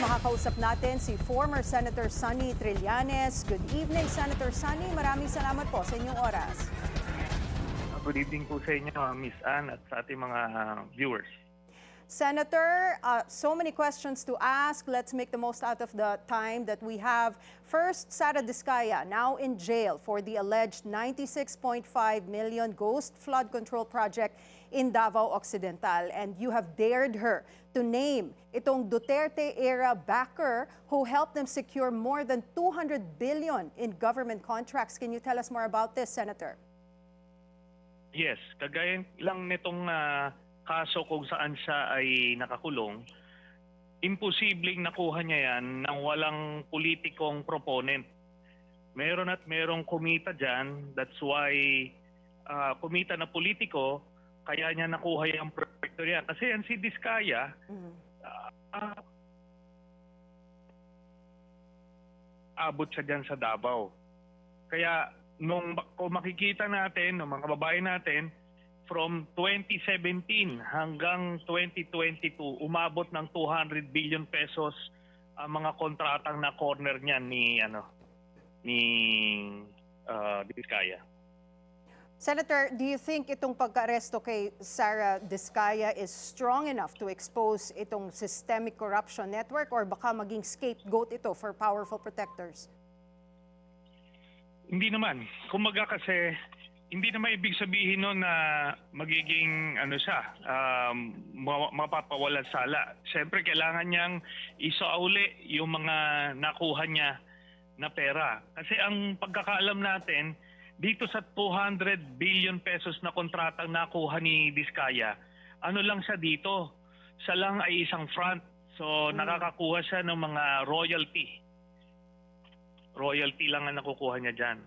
makakausap natin si former Senator Sonny Trillanes. Good evening, Senator Sonny. Maraming salamat po sa inyong oras. Good evening po sa inyo, Miss Ann, at sa ating mga viewers. Senator, so many questions to ask. Let's make the most out of the time that we have. First, Sara Diskaya, now in jail for the alleged 96.5 million ghost flood control project in Davao Occidental. And you have dared her to name itong Duterte-era backer who helped them secure more than 200 billion in government contracts. Can you tell us more about this, Senator? Yes, kagaya lang nitong kaso kung saan siya ay nakakulong, imposibleng nakuha niya yan nang walang politikong proponent. Meron at merong kumita dyan, that's why kumita na politiko, kaya niya nakuha yung proyekto niya. Kasi yan si Diskaya, abot siya dyan sa Davao. Kaya kung makikita natin, ng mga kababayan natin, from 2017 hanggang 2022, umabot ng 200 billion pesos ang mga kontratang na corner niyan ni Diskaya. Senator, do you think itong pagka-aresto kay Sara Diskaya is strong enough to expose itong systemic corruption network or baka maging scapegoat ito for powerful protectors? Hindi naman. Kumaga kasi hindi naman ibig sabihin nun na magiging mapapawalan sala. Siyempre kailangan niyang isauli yung mga nakuha niya na pera. Kasi ang pagkakaalam natin, dito sa 200 billion pesos na kontratang nakuha ni Diskaya, ano lang siya dito? Siya lang ay isang front. So nakakakuha siya ng mga royalty. Royalty lang ang nakukuha niya dyan.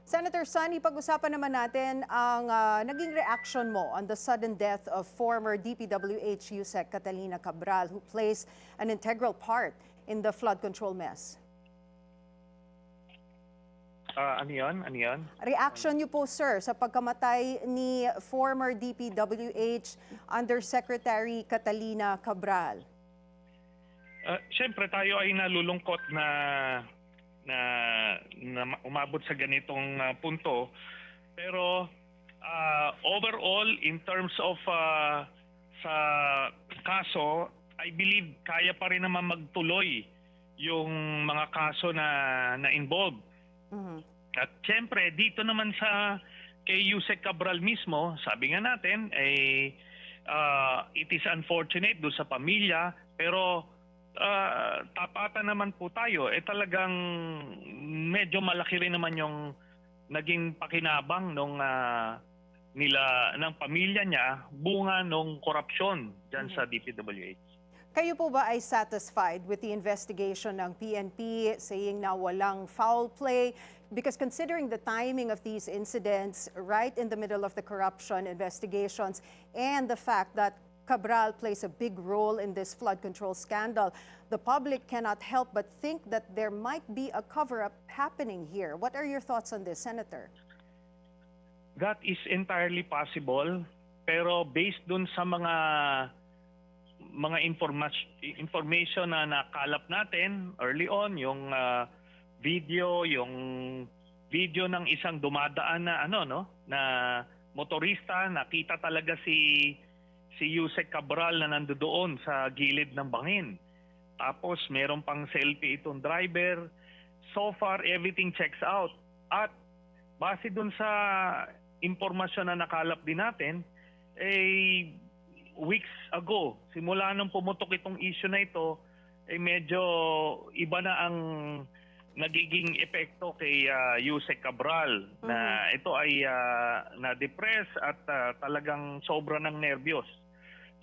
Senator Sonny, pag-usapan naman natin ang naging reaction mo on the sudden death of former DPWH USEC Catalina Cabral, who plays an integral part in the flood control mess. Ano yun? Reaction niyo po, sir, sa pagkamatay ni former DPWH Undersecretary Catalina Cabral. Siyempre tayo ay nalulungkot na umabot sa ganitong punto. Pero overall, in terms of sa kaso, I believe kaya pa rin naman magtuloy yung mga kaso na involved. At siyempre, dito naman kay Yusek Cabral mismo, sabi nga natin, it is unfortunate do sa pamilya, pero tapatan naman po tayo, talagang medyo malaki rin naman yung naging pakinabang ng pamilya niya, bunga ng korupsyon dyan sa DPWH. Kayo po ba ay satisfied with the investigation ng PNP saying na walang foul play? Because considering the timing of these incidents right in the middle of the corruption investigations and the fact that Cabral plays a big role in this flood control scandal, the public cannot help but think that there might be a cover-up happening here. What are your thoughts on this, Senator? That is entirely possible, pero based dun sa mga information na nakalap natin early on, yung video ng isang dumadaan na motorista, nakita talaga si Yusek Cabral na nandoon sa gilid ng bangin. Tapos meron pang selfie itong driver. So far, everything checks out. At base dun sa impormasyon na nakalap din natin, weeks ago, simula nung pumutok itong issue na ito, medyo iba na ang nagiging epekto kay Yusek Cabral na ito ay na-depress at talagang sobra ng nervyos.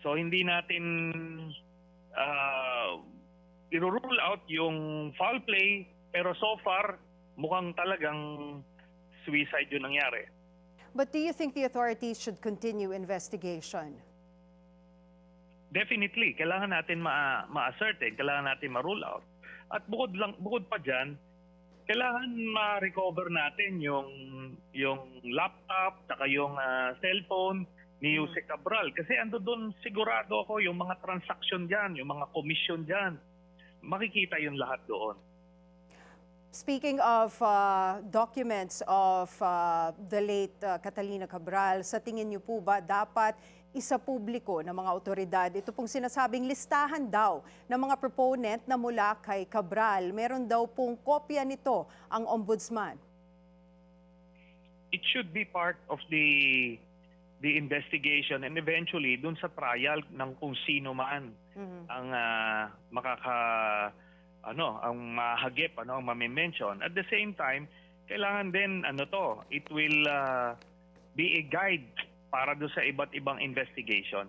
So hindi natin i-rule out yung foul play, pero so far mukhang talagang suicide yung nangyari. But do you think the authorities should continue investigation? Definitely, kailangan natin ma-ascertain, kailangan natin ma-rule out. At bukod pa dyan, kailangan ma-recover natin yung laptop, saka yung cellphone ni Jose Cabral. Kasi ando doon sigurado ako yung mga transaction dyan, yung mga commission dyan. Makikita yung lahat doon. Speaking of documents of the late Catalina Cabral, sa tingin niyo po ba dapat isa publiko ng mga otoridad ito pong sinasabing listahan daw ng mga proponent na mula kay Cabral? Meron daw pong kopya nito ang ombudsman. It should be part of the investigation and eventually dun sa trial ng kung sino man ang ang mahagip, ang mame-mention. At the same time, kailangan din it will be a guide para do sa iba't ibang investigation.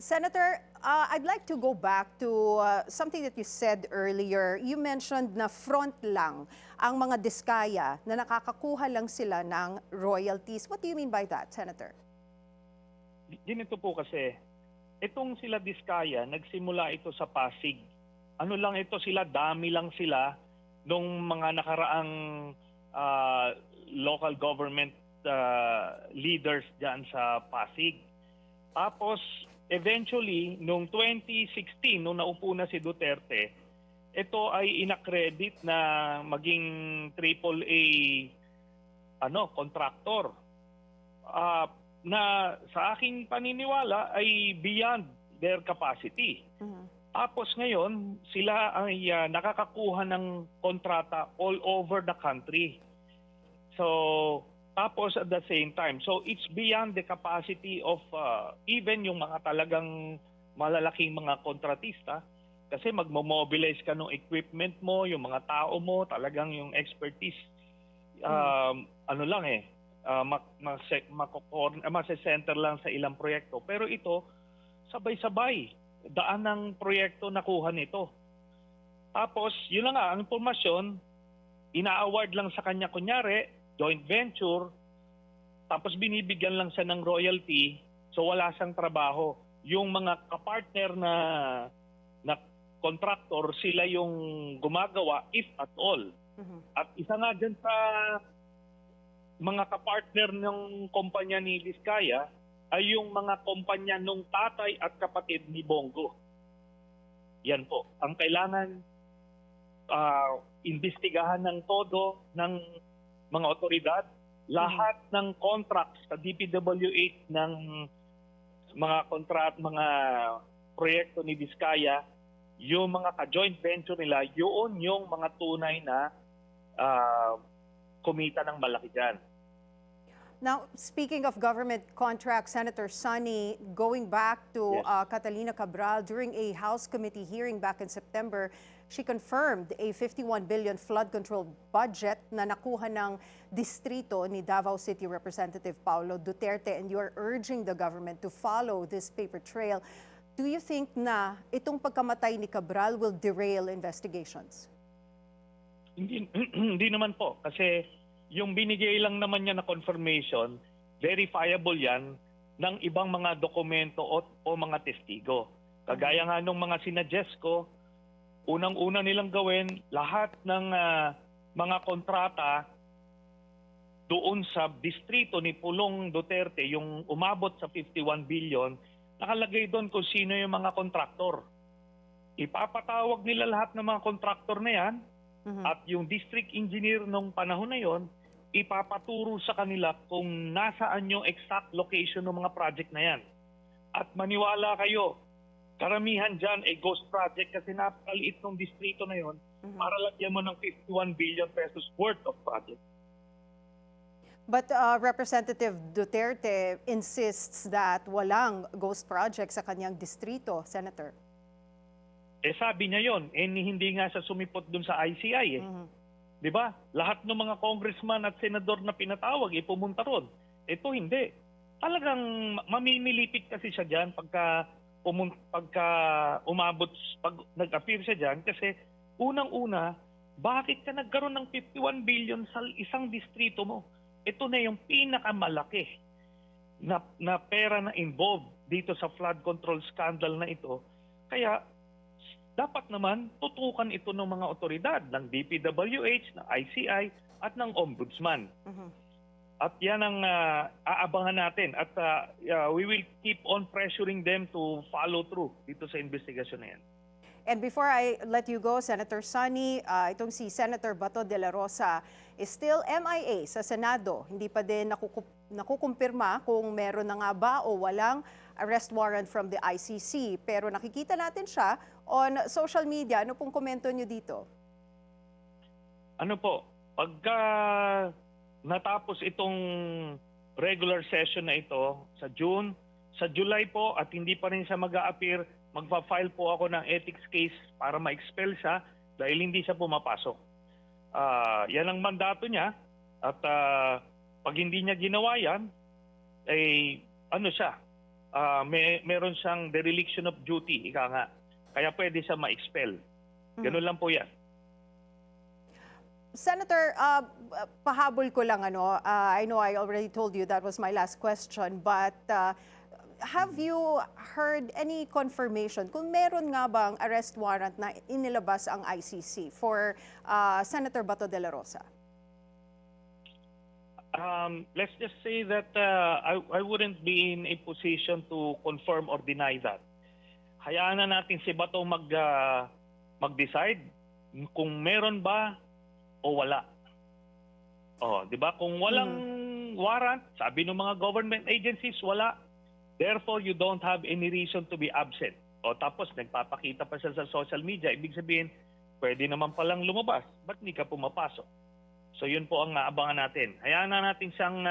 Senator, I'd like to go back to something that you said earlier. You mentioned na front lang ang mga diskaya na nakakakuha lang sila ng royalties. What do you mean by that, Senator? Ganito po kasi, itong sila Diskaya, nagsimula ito sa Pasig. Ano lang ito sila, dami lang sila nung mga nakaraang local government leaders dyan sa Pasig. Tapos, eventually, noong 2016, nung naupo na si Duterte, ito ay inaccredit na maging AAA contractor. Na sa aking paniniwala ay beyond their capacity. Tapos ngayon, sila ay nakakakuha ng kontrata all over the country. So, tapos at the same time, so it's beyond the capacity of even yung mga talagang malalaking mga kontratista kasi magmo-mobilize ka ng equipment mo, yung mga tao mo, talagang yung expertise, masecenter lang sa ilang proyekto. Pero ito, sabay-sabay, daan ng proyekto nakuha nito. Tapos, yun na nga, ang impormasyon, ina-award lang sa kanya kunyari, joint venture, tapos binibigyan lang siya ng royalty, so wala siyang trabaho. Yung mga kapartner na contractor, sila yung gumagawa if at all. At isa nga dyan sa mga kapartner ng kumpanya ni Diskaya ay yung mga kumpanya nung tatay at kapatid ni Bongo. Yan po. Ang kailangan imbestigahan ng todo ng mga otoridad, lahat ng contracts sa DPWH ng mga mga proyekto ni Diskaya, yung mga ka-joint venture nila, yun yung mga tunay na kumita ng malaki dyan. Now, speaking of government contracts, Senator Sonny, going back to Catalina Cabral, during a House committee hearing back in September, she confirmed a 51 billion flood control budget na nakuha ng distrito ni Davao City Representative Paulo Duterte, and you are urging the government to follow this paper trail. Do you think na itong pagkamatay ni Cabral will derail investigations? Hindi naman po. Kasi yung binigay lang naman niya na confirmation, verifiable yan ng ibang mga dokumento o mga testigo. Kagaya nga nung mga sinuggest ko, unang-una nilang gawin, lahat ng mga kontrata doon sa distrito ni Pulong Duterte, yung umabot sa 51 billion, nakalagay doon kung sino yung mga kontraktor. Ipapatawag nila lahat ng mga kontraktor na yan at yung district engineer nung panahon na yon, ipapaturo sa kanila kung nasaan yung exact location ng mga project na yan. At maniwala kayo, karamihan dyan ay ghost project kasi napakaliit ng distrito na yon para lagyan mo ng 51 billion pesos worth of project. But Representative Duterte insists that walang ghost project sa kanyang distrito, Senator. Sabi niya yon, hindi nga siya sumipot dun sa ICI . Di ba? Lahat ng mga congressman at senador na pinatawag, pumunta ron. Ito hindi. Talagang mamimilipit kasi siya dyan pagka umabot, pag nag-appear siya dyan. Kasi unang-una, bakit ka nagkaroon ng 51 billion sa isang distrito mo? Ito na yung pinakamalaki na pera na involved dito sa flood control scandal na ito. Kaya dapat naman tutukan ito ng mga otoridad ng DPWH, ng ICI at ng Ombudsman. At yan ang aabangan natin. At we will keep on pressuring them to follow through dito sa investigasyon na yan. And before I let you go, Senator Sonny, itong si Senator Bato de la Rosa is still MIA sa Senado. Hindi pa din nakukumpirma kung meron na nga ba o walang arrest warrant from the ICC. Pero nakikita natin siya on social media. Ano pong komento niyo dito? Ano po, pagka natapos itong regular session na ito sa June, sa July po at hindi pa rin siya mag-a-appear, magpa-file po ako ng ethics case para ma-expel siya dahil hindi siya pumapasok. Yan ang mandato niya at pag hindi niya ginawa yan, ay ano siya, meron siyang dereliction of duty, ika nga. Kaya pwede siya ma-expel. Ganun lang po yan. Senator, pahabol ko lang I know I already told you that was my last question, but have you heard any confirmation kung meron nga bang arrest warrant na inilabas ang ICC for Senator Bato de la Rosa? Let's just say that I wouldn't be in a position to confirm or deny that. Hayaan na natin si Bato mag-decide kung meron ba o wala. Oh, 'di ba? Kung walang warrant, sabi ng mga government agencies wala. Therefore, you don't have any reason to be absent. O tapos nagpapakita pa siya sa social media, ibig sabihin, pwede naman palang lumabas. Ba't hindi ka pumapasok? So yun po ang aabangan natin. Hayaan na natin siyang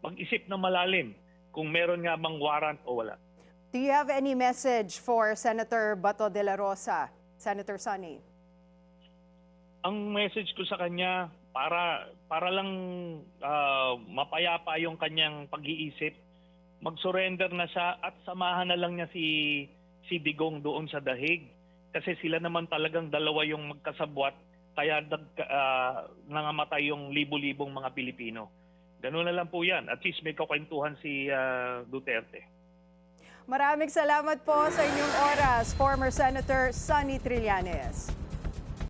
mag-isip na malalim kung meron nga bang warrant o wala. Do you have any message for Senator Bato de la Rosa, Senator Sonny? Ang message ko sa kanya, para lang mapayapa yung kanyang pag-iisip, mag-surrender na siya at samahan na lang niya si Digong doon sa dahig. Kasi sila naman talagang dalawa yung magkasabwat, kaya nangamatay yung libo-libong mga Pilipino. Ganun na lang po yan. At least may kakwentuhan si Duterte. Maraming salamat po sa inyong oras, former Senator Sonny Trillanes.